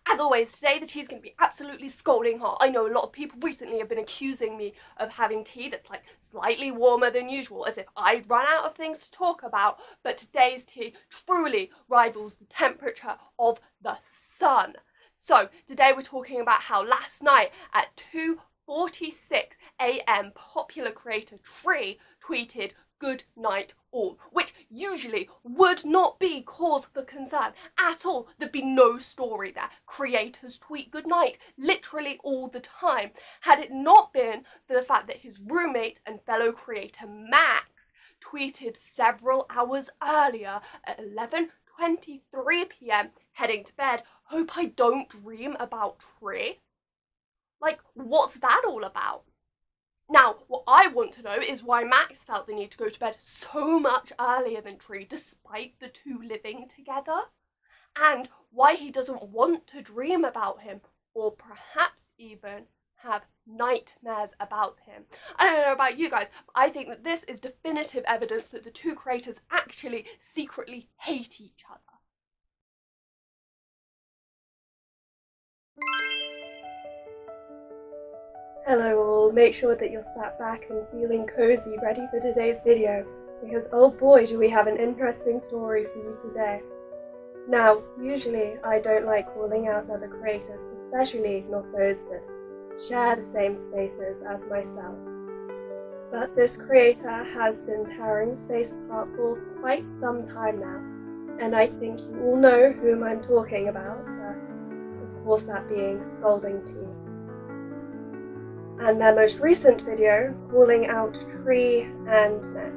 As always, today the tea is going to be absolutely scalding hot. I know a lot of people recently have been accusing me of having tea that's like slightly warmer than usual, as if I'd run out of things to talk about, but today's tea truly rivals the temperature of the sun. So today we're talking about how last night at 2:46 AM popular creator Tree tweeted "Good night all," which usually would not be cause for concern at all. There'd be no story there. Creators tweet good night literally all the time. Had it not been for the fact that his roommate and fellow creator Max tweeted several hours earlier at 11:23 PM heading to bed, "Hope I don't dream about Tree." Like, what's that all about? Now, what I want to know is why Max felt the need to go to bed so much earlier than Tree, despite the two living together, and why he doesn't want to dream about him, or perhaps even have nightmares about him. I don't know about you guys, but I think that this is definitive evidence that the two creators actually secretly hate each other. Hello all, make sure that you're sat back and feeling cozy, ready for today's video, because oh boy do we have an interesting story for you today. Now, usually I don't like calling out other creators, especially not those that share the same spaces as myself. But this creator has been tearing the space apart for quite some time now, and I think you all know whom I'm talking about, of course that being ScaldingTea. And their most recent video calling out Tree and Max.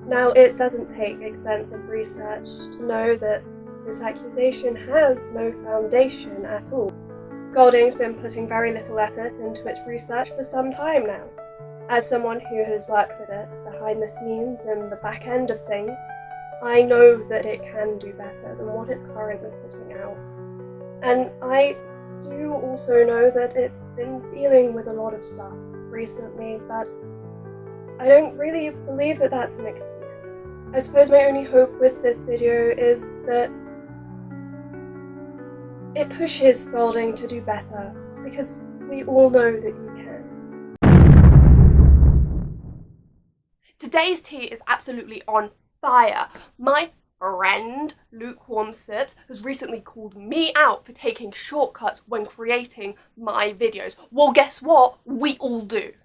Now, it doesn't take extensive research to know that this accusation has no foundation at all. Scalding's been putting very little effort into its research for some time now. As someone who has worked with it behind the scenes and the back end of things, I know that it can do better than what it's currently putting out. And I do also know that it's been dealing with a lot of stuff recently, but I don't really believe that that's an excuse. I suppose my only hope with this video is that it pushes Scalding to do better, because we all know that you can. Today's tea is absolutely on fire. My friend Luke-warmTea has recently called me out for taking shortcuts when creating my videos. Well, guess what? We all do.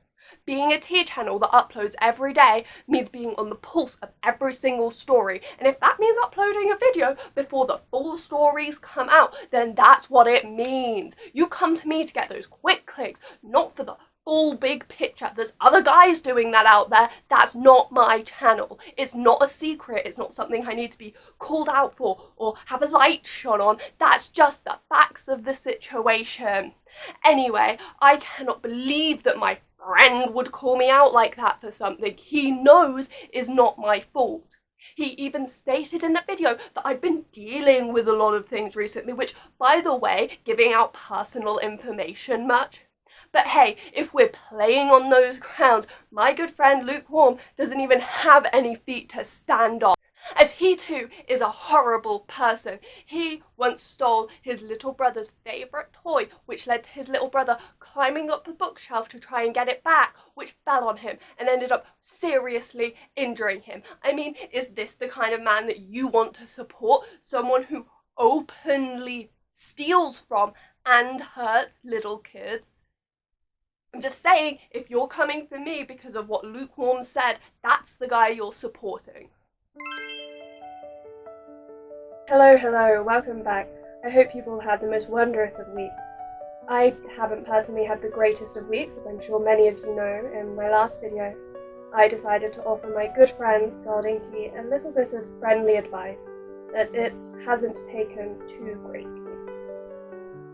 Being a tea channel that uploads every day means being on the pulse of every single story, and if that means uploading a video before the full stories come out, then that's what it means. You come to me to get those quick clicks, not for the full big picture. There's other guys doing that out there. That's not my channel. It's not a secret. It's not something I need to be called out for or have a light shone on. That's just the facts of the situation. Anyway, I cannot believe that my friend would call me out like that for something he knows is not my fault. He even stated in the video that I've been dealing with a lot of things recently, which, by the way, giving out personal information much? But hey, if we're playing on those grounds, my good friend Lukewarm doesn't even have any feet to stand on, as he too is a horrible person. He once stole his little brother's favourite toy, which led to his little brother climbing up the bookshelf to try and get it back, which fell on him and ended up seriously injuring him. I mean, is this the kind of man that you want to support? Someone who openly steals from and hurts little kids? I'm just saying, if you're coming for me because of what Lukewarm said, that's the guy you're supporting. Hello, welcome back. I hope you've all had the most wondrous of weeks. I haven't personally had the greatest of weeks, as I'm sure many of you know. In my last video, I decided to offer my good friend ScaldingTea a little bit of friendly advice that it hasn't taken too greatly.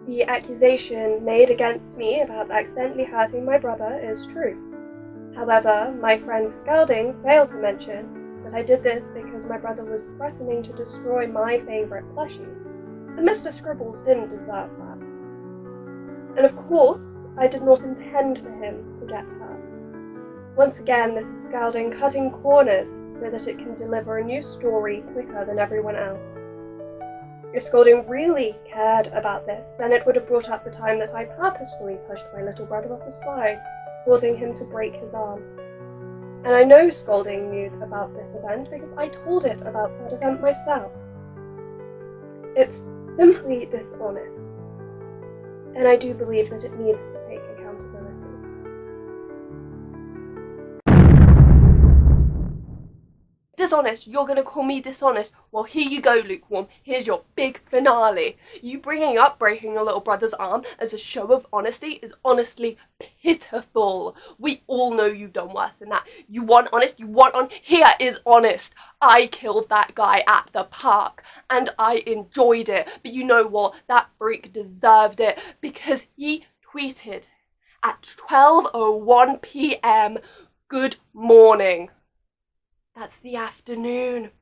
The accusation made against me about accidentally hurting my brother is true. However, my friend Scalding failed to mention that I did this because my brother was threatening to destroy my favourite plushie, and Mr. Scribbles didn't deserve that. And of course, I did not intend for him to get hurt. Once again, this is Scalding cutting corners so that it can deliver a new story quicker than everyone else. If Scalding really cared about this, then it would have brought up the time that I purposefully pushed my little brother off the slide, causing him to break his arm. And I know Scalding knew about this event because I told it about said event myself. It's simply dishonest, and I do believe that it needs to take accountability. Dishonest, you're gonna call me dishonest? Well, here you go, Lukewarm. Here's your big finale. You bringing up breaking your little brother's arm as a show of honesty is honestly pitiful. We all know you've done worse than that. You want honest? Here is honest. I killed that guy at the park and I enjoyed it. But you know what? That freak deserved it because he tweeted at 12:01 p.m. "Good morning." That's the afternoon.